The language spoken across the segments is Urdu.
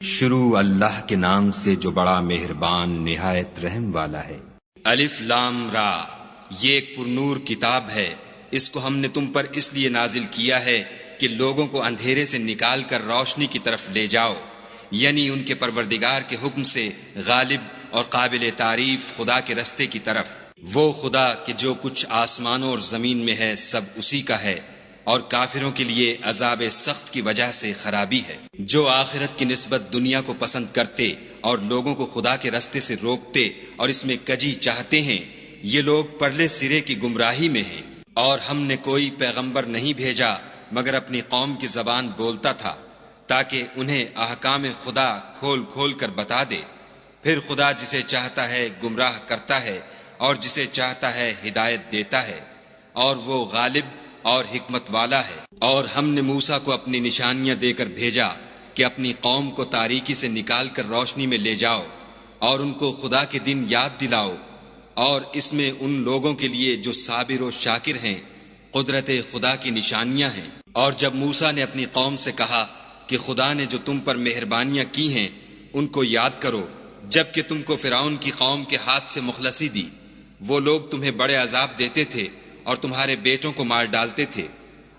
شروع اللہ کے نام سے جو بڑا مہربان نہایت رحم والا ہے۔ الف لام را، یہ ایک پرنور کتاب ہے، اس کو ہم نے تم پر اس لیے نازل کیا ہے کہ لوگوں کو اندھیرے سے نکال کر روشنی کی طرف لے جاؤ، یعنی ان کے پروردگار کے حکم سے غالب اور قابل تعریف خدا کے رستے کی طرف۔ وہ خدا کہ جو کچھ آسمانوں اور زمین میں ہے سب اسی کا ہے، اور کافروں کے لیے عذاب سخت کی وجہ سے خرابی ہے۔ جو آخرت کی نسبت دنیا کو پسند کرتے اور لوگوں کو خدا کے رستے سے روکتے اور اس میں کجی چاہتے ہیں، یہ لوگ پرلے سرے کی گمراہی میں ہیں۔ اور ہم نے کوئی پیغمبر نہیں بھیجا مگر اپنی قوم کی زبان بولتا تھا، تاکہ انہیں احکام خدا کھول کھول کر بتا دے۔ پھر خدا جسے چاہتا ہے گمراہ کرتا ہے اور جسے چاہتا ہے ہدایت دیتا ہے، اور وہ غالب اور حکمت والا ہے۔ اور ہم نے موسیٰ کو اپنی نشانیاں دے کر بھیجا کہ اپنی قوم کو تاریکی سے نکال کر روشنی میں لے جاؤ اور ان کو خدا کے دن یاد دلاؤ، اور اس میں ان لوگوں کے لیے جو صابر و شاکر ہیں قدرت خدا کی نشانیاں ہیں۔ اور جب موسیٰ نے اپنی قوم سے کہا کہ خدا نے جو تم پر مہربانیاں کی ہیں ان کو یاد کرو، جب کہ تم کو فرعون کی قوم کے ہاتھ سے مخلصی دی، وہ لوگ تمہیں بڑے عذاب دیتے تھے اور تمہارے بیٹوں کو مار ڈالتے تھے،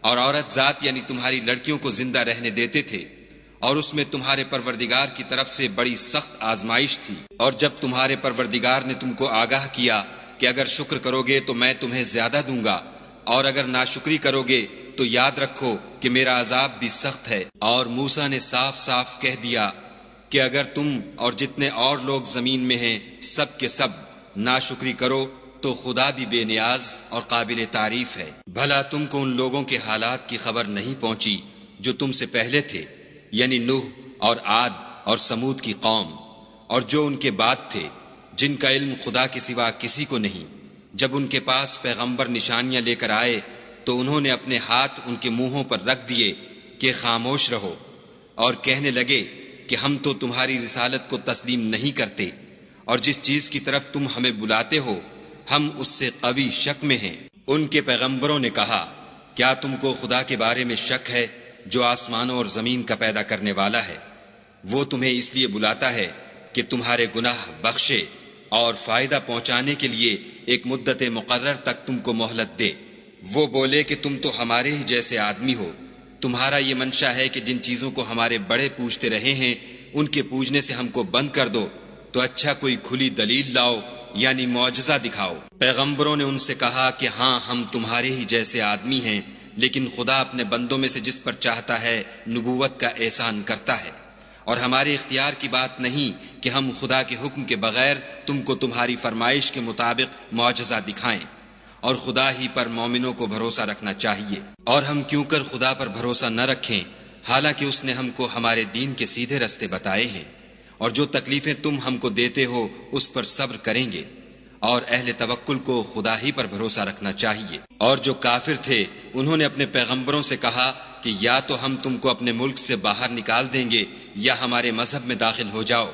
اور عورت ذات یعنی تمہاری لڑکیوں کو زندہ رہنے دیتے تھے، اور اس میں تمہارے پروردگار کی طرف سے بڑی سخت آزمائش تھی۔ اور جب تمہارے پروردگار نے تم کو آگاہ کیا کہ اگر شکر کرو گے تو میں تمہیں زیادہ دوں گا، اور اگر ناشکری کرو گے تو یاد رکھو کہ میرا عذاب بھی سخت ہے۔ اور موسیٰ نے صاف صاف کہہ دیا کہ اگر تم اور جتنے اور لوگ زمین میں ہیں سب کے سب ناشکری کرو تو خدا بھی بے نیاز اور قابل تعریف ہے۔ بھلا تم کو ان لوگوں کے حالات کی خبر نہیں پہنچی جو تم سے پہلے تھے، یعنی نوح اور عاد اور سمود کی قوم، اور جو ان کے بعد تھے، جن کا علم خدا کے سوا کسی کو نہیں۔ جب ان کے پاس پیغمبر نشانیاں لے کر آئے تو انہوں نے اپنے ہاتھ ان کے منہوں پر رکھ دیے کہ خاموش رہو، اور کہنے لگے کہ ہم تو تمہاری رسالت کو تسلیم نہیں کرتے، اور جس چیز کی طرف تم ہمیں بلاتے ہو ہم اس سے قوی شک میں ہیں۔ ان کے پیغمبروں نے کہا، کیا تم کو خدا کے بارے میں شک ہے جو آسمانوں اور زمین کا پیدا کرنے والا ہے؟ وہ تمہیں اس لیے بلاتا ہے کہ تمہارے گناہ بخشے اور فائدہ پہنچانے کے لیے ایک مدت مقرر تک تم کو مہلت دے۔ وہ بولے کہ تم تو ہمارے ہی جیسے آدمی ہو، تمہارا یہ منشا ہے کہ جن چیزوں کو ہمارے بڑے پوجتے رہے ہیں ان کے پوجنے سے ہم کو بند کر دو، تو اچھا کوئی کھلی دلیل لاؤ یعنی معجزہ دکھاؤ۔ پیغمبروں نے ان سے کہا کہ ہاں ہم تمہارے ہی جیسے آدمی ہیں، لیکن خدا اپنے بندوں میں سے جس پر چاہتا ہے نبوت کا احسان کرتا ہے، اور ہمارے اختیار کی بات نہیں کہ ہم خدا کے حکم کے بغیر تم کو تمہاری فرمائش کے مطابق معجزہ دکھائیں، اور خدا ہی پر مومنوں کو بھروسہ رکھنا چاہیے۔ اور ہم کیوں کر خدا پر بھروسہ نہ رکھیں حالانکہ اس نے ہم کو ہمارے دین کے سیدھے رستے بتائے ہیں، اور جو تکلیفیں تم ہم کو دیتے ہو اس پر صبر کریں گے، اور اہل توکل کو خدا ہی پر بھروسہ رکھنا چاہیے۔ اور جو کافر تھے انہوں نے اپنے پیغمبروں سے کہا کہ یا تو ہم تم کو اپنے ملک سے باہر نکال دیں گے یا ہمارے مذہب میں داخل ہو جاؤ،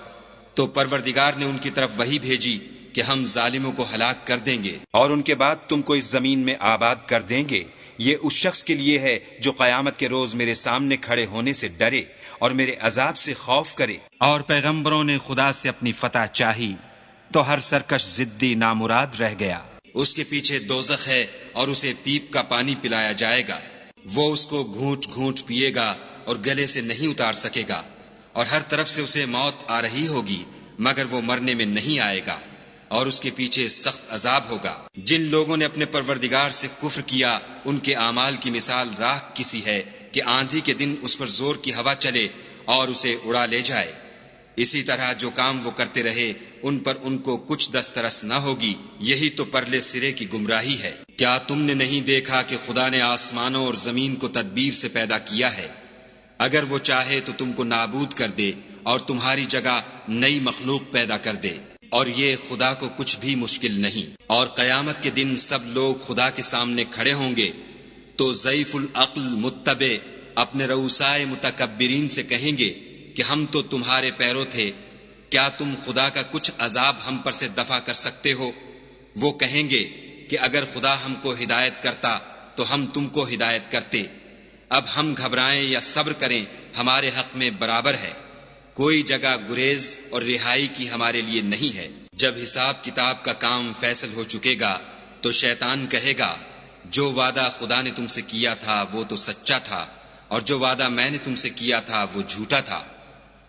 تو پروردگار نے ان کی طرف وحی بھیجی کہ ہم ظالموں کو ہلاک کر دیں گے اور ان کے بعد تم کو اس زمین میں آباد کر دیں گے۔ یہ اس شخص کے لیے ہے جو قیامت کے روز میرے سامنے کھڑے ہونے سے ڈرے اور میرے عذاب سے خوف کرے۔ اور پیغمبروں نے خدا سے اپنی فتح چاہی تو ہر سرکش ضدی نامراد رہ گیا۔ اس کے پیچھے دوزخ ہے اور اسے پیپ کا پانی پلایا جائے گا، وہ اس کو گھونٹ گھونٹ پیے گا اور گلے سے نہیں اتار سکے گا، اور ہر طرف سے اسے موت آ رہی ہوگی مگر وہ مرنے میں نہیں آئے گا، اور اس کے پیچھے سخت عذاب ہوگا۔ جن لوگوں نے اپنے پروردگار سے کفر کیا ان کے اعمال کی مثال راکھ کسی ہے کہ آندھی کے دن اس پر زور کی ہوا چلے اور اسے اڑا لے جائے۔ اسی طرح جو کام وہ کرتے رہے ان پر ان کو کچھ دسترس نہ ہوگی، یہی تو پرلے سرے کی گمراہی ہے۔ کیا تم نے نہیں دیکھا کہ خدا نے آسمانوں اور زمین کو تدبیر سے پیدا کیا ہے؟ اگر وہ چاہے تو تم کو نابود کر دے اور تمہاری جگہ نئی مخلوق پیدا کر دے، اور یہ خدا کو کچھ بھی مشکل نہیں۔ اور قیامت کے دن سب لوگ خدا کے سامنے کھڑے ہوں گے تو ضعیف العقل متبع اپنے رؤسائے متکبرین سے کہیں گے کہ ہم تو تمہارے پیرو تھے، کیا تم خدا کا کچھ عذاب ہم پر سے دفع کر سکتے ہو؟ وہ کہیں گے کہ اگر خدا ہم کو ہدایت کرتا تو ہم تم کو ہدایت کرتے، اب ہم گھبرائیں یا صبر کریں ہمارے حق میں برابر ہے، کوئی جگہ گریز اور رہائی کی ہمارے لیے نہیں ہے۔ جب حساب کتاب کا کام فیصل ہو چکے گا تو شیطان کہے گا جو وعدہ خدا نے تم سے کیا تھا وہ تو سچا تھا، اور جو وعدہ میں نے تم سے کیا تھا وہ جھوٹا تھا،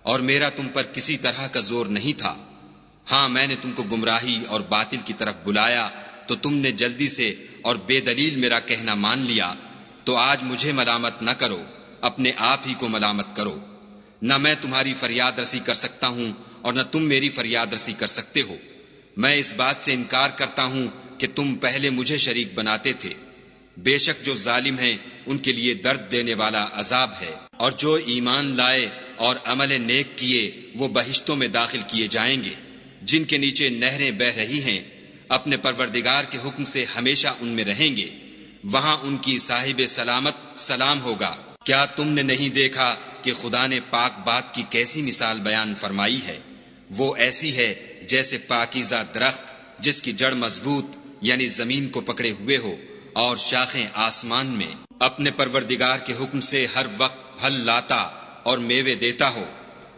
اور میرا تم پر کسی طرح کا زور نہیں تھا۔ ہاں میں نے تم کو گمراہی اور باطل کی طرف بلایا تو تم نے جلدی سے اور بے دلیل میرا کہنا مان لیا، تو آج مجھے ملامت نہ کرو، اپنے آپ ہی کو ملامت کرو۔ نہ میں تمہاری فریاد رسی کر سکتا ہوں اور نہ تم میری فریاد رسی کر سکتے ہو۔ میں اس بات سے انکار کرتا ہوں کہ تم پہلے مجھے شریک بناتے تھے۔ بے شک جو ظالم ہیں ان کے لیے درد دینے والا عذاب ہے، اور جو ایمان لائے اور عمل نیک کیے وہ بہشتوں میں داخل کیے جائیں گے جن کے نیچے نہریں بہہ رہی ہیں، اپنے پروردگار کے حکم سے ہمیشہ ان میں رہیں گے، وہاں ان کی صاحب سلامت سلام ہوگا۔ کیا تم نے نہیں دیکھا کہ خدا نے پاک بات کی کیسی مثال بیان فرمائی ہے؟ وہ ایسی ہے جیسے پاکیزہ درخت جس کی جڑ مضبوط یعنی زمین کو پکڑے ہوئے ہو اور شاخیں آسمان میں، اپنے پروردگار کے حکم سے ہر وقت پھل لاتا اور میوے دیتا ہو۔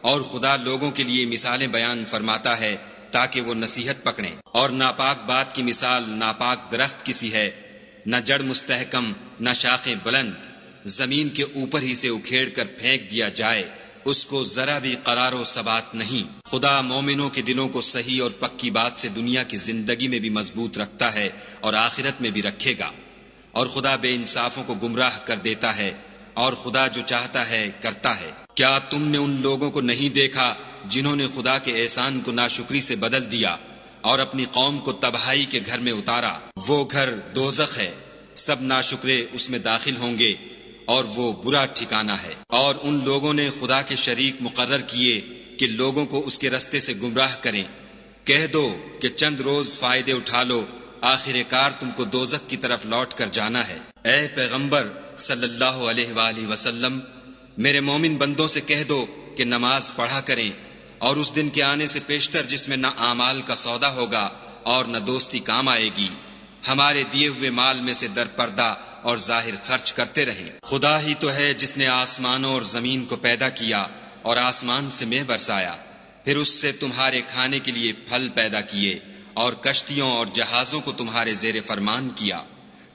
اور خدا لوگوں کے لیے مثالیں بیان فرماتا ہے تاکہ وہ نصیحت پکڑیں۔ اور ناپاک بات کی مثال ناپاک درخت کی سی ہے، نہ جڑ مستحکم نہ شاخیں بلند، زمین کے اوپر ہی سے اکھیڑ کر پھینک دیا جائے، اس کو ذرا بھی قرار و ثبات نہیں۔ خدا مومنوں کے دلوں کو صحیح اور پکی بات سے دنیا کی زندگی میں بھی مضبوط رکھتا ہے اور آخرت میں بھی رکھے گا، اور خدا بے انصافوں کو گمراہ کر دیتا ہے، اور خدا جو چاہتا ہے کرتا ہے۔ کیا تم نے ان لوگوں کو نہیں دیکھا جنہوں نے خدا کے احسان کو ناشکری سے بدل دیا اور اپنی قوم کو تباہی کے گھر میں اتارا؟ وہ گھر دوزخ ہے، سب ناشکرے اس میں داخل ہوں گے، اور وہ برا ٹھکانہ ہے۔ اور ان لوگوں نے خدا کے شریک مقرر کیے کہ لوگوں کو اس کے رستے سے گمراہ کریں۔ کہہ دو کہ چند روز فائدے اٹھا لو، آخر کار تم کو دوزخ کی طرف لوٹ کر جانا ہے۔ اے پیغمبر صلی اللہ علیہ وآلہ وسلم، میرے مومن بندوں سے کہہ دو کہ نماز پڑھا کریں، اور اس دن کے آنے سے پیشتر جس میں نہ اعمال کا سودا ہوگا اور نہ دوستی کام آئے گی، ہمارے دیے ہوئے مال میں سے در پردہ اور ظاہر خرچ کرتے رہیں۔ خدا ہی تو ہے جس نے آسمانوں اور زمین کو پیدا کیا اور آسمان سے مے برسایا، پھر اس سے تمہارے کھانے کے لیے پھل پیدا کیے، اور کشتیوں اور جہازوں کو تمہارے زیر فرمان کیا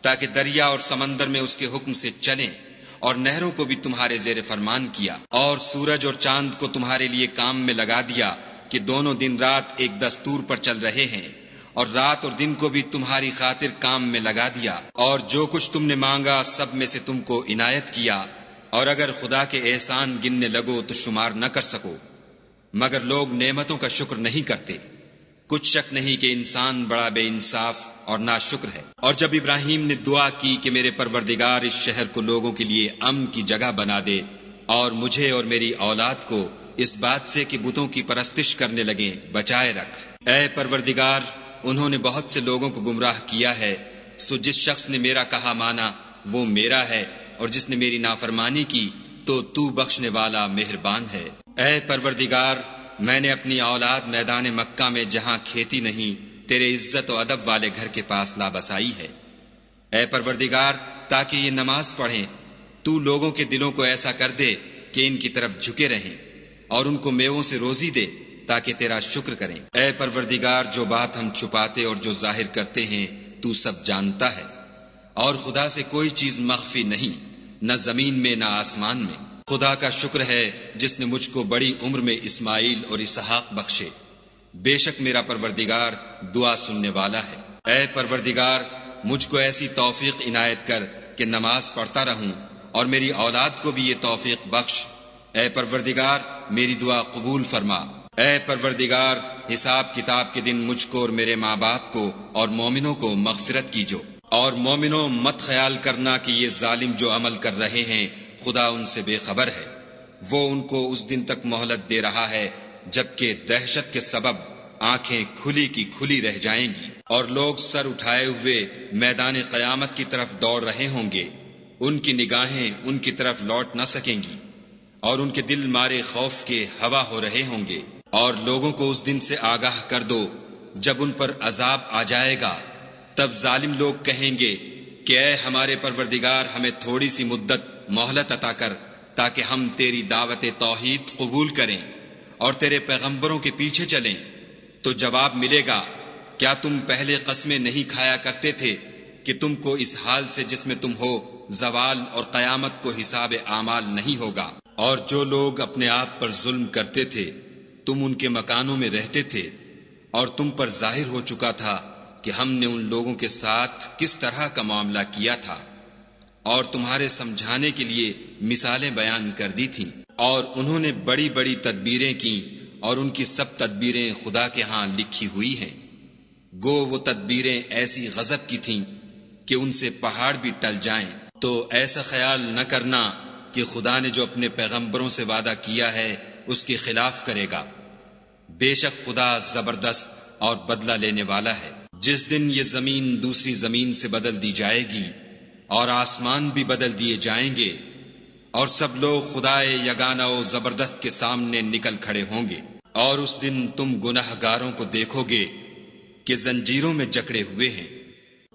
تاکہ دریا اور سمندر میں اس کے حکم سے چلیں، اور نہروں کو بھی تمہارے زیر فرمان کیا، اور سورج اور چاند کو تمہارے لیے کام میں لگا دیا کہ دونوں دن رات ایک دستور پر چل رہے ہیں، اور رات اور دن کو بھی تمہاری خاطر کام میں لگا دیا، اور جو کچھ تم نے مانگا سب میں سے تم کو عنایت کیا، اور اگر خدا کے احسان گننے لگو تو شمار نہ کر سکو، مگر لوگ نعمتوں کا شکر نہیں کرتے۔ کچھ شک نہیں کہ انسان بڑا بے انصاف اور ناشکر ہے۔ اور جب ابراہیم نے دعا کی کہ میرے پروردگار اس شہر کو لوگوں کے لیے امن کی جگہ بنا دے، اور مجھے اور میری اولاد کو اس بات سے کہ بتوں کی پرستش کرنے لگیں بچائے رکھ۔ اے پروردگار، انہوں نے بہت سے لوگوں کو گمراہ کیا ہے، سو جس شخص نے میرا کہا مانا وہ میرا ہے، اور جس نے میری نافرمانی کی تو بخشنے والا مہربان ہے۔ اے پروردگار، میں نے اپنی اولاد میدان مکہ میں جہاں کھیتی نہیں تیرے عزت و ادب والے گھر کے پاس لابسائی ہے۔ اے پروردگار، تاکہ یہ نماز پڑھیں، تو لوگوں کے دلوں کو ایسا کر دے کہ ان کی طرف جھکے رہیں، اور ان کو میووں سے روزی دے تاکہ تیرا شکر کریں۔ اے پروردگار، جو بات ہم چھپاتے اور جو ظاہر کرتے ہیں تو سب جانتا ہے، اور خدا سے کوئی چیز مخفی نہیں، نہ زمین میں نہ آسمان میں۔ خدا کا شکر ہے جس نے مجھ کو بڑی عمر میں اسماعیل اور اسحاق بخشے، بے شک میرا پروردگار دعا سننے والا ہے۔ اے پروردگار، مجھ کو ایسی توفیق عنایت کر کہ نماز پڑھتا رہوں، اور میری اولاد کو بھی یہ توفیق بخش۔ اے پروردگار، میری دعا قبول فرما۔ اے پروردگار، حساب کتاب کے دن مجھ کو اور میرے ماں باپ کو اور مومنوں کو مغفرت کیجو۔ اور مومنوں، مت خیال کرنا کہ یہ ظالم جو عمل کر رہے ہیں خدا ان سے بے خبر ہے، وہ ان کو اس دن تک مہلت دے رہا ہے جبکہ دہشت کے سبب آنکھیں کھلی کی کھلی رہ جائیں گی، اور لوگ سر اٹھائے ہوئے میدان قیامت کی طرف دوڑ رہے ہوں گے، ان کی نگاہیں ان کی طرف لوٹ نہ سکیں گی، اور ان کے دل مارے خوف کے ہوا ہو رہے ہوں گے۔ اور لوگوں کو اس دن سے آگاہ کر دو جب ان پر عذاب آ جائے گا، تب ظالم لوگ کہیں گے کہ اے ہمارے پروردگار، ہمیں تھوڑی سی مدت مہلت عطا کر تاکہ ہم تیری دعوت توحید قبول کریں اور تیرے پیغمبروں کے پیچھے چلیں تو جواب ملے گا، کیا تم پہلے قسمیں نہیں کھایا کرتے تھے کہ تم کو اس حال سے جس میں تم ہو زوال اور قیامت کو حساب اعمال نہیں ہوگا؟ اور جو لوگ اپنے آپ پر ظلم کرتے تھے تم ان کے مکانوں میں رہتے تھے، اور تم پر ظاہر ہو چکا تھا کہ ہم نے ان لوگوں کے ساتھ کس طرح کا معاملہ کیا تھا، اور تمہارے سمجھانے کے لیے مثالیں بیان کر دی تھیں، اور انہوں نے بڑی بڑی تدبیریں کی، اور ان کی سب تدبیریں خدا کے ہاں لکھی ہوئی ہیں۔ گو وہ تدبیریں ایسی غضب کی تھیں کہ ان سے پہاڑ بھی ٹل جائیں۔ تو ایسا خیال نہ کرنا کہ خدا نے جو اپنے پیغمبروں سے وعدہ کیا ہے اس کے خلاف کرے گا۔ بے شک خدا زبردست اور بدلہ لینے والا ہے۔ جس دن یہ زمین دوسری زمین سے بدل دی جائے گی اور آسمان بھی بدل دیے جائیں گے، اور سب لوگ خدائے یگانہ و زبردست کے سامنے نکل کھڑے ہوں گے، اور اس دن تم گناہ گاروں کو دیکھو گے کہ زنجیروں میں جکڑے ہوئے ہیں،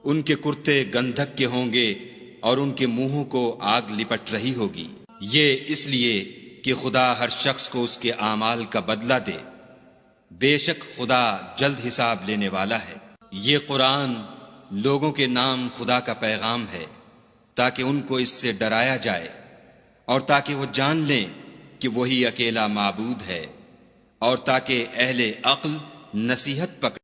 ان کے کرتے گندھک کے ہوں گے اور ان کے منہوں کو آگ لپٹ رہی ہوگی۔ یہ اس لیے کہ خدا ہر شخص کو اس کے اعمال کا بدلہ دے۔ بے شک خدا جلد حساب لینے والا ہے۔ یہ قرآن لوگوں کے نام خدا کا پیغام ہے تاکہ ان کو اس سے ڈرایا جائے اور تاکہ وہ جان لیں کہ وہی اکیلا معبود ہے، اور تاکہ اہل عقل نصیحت پکڑیں۔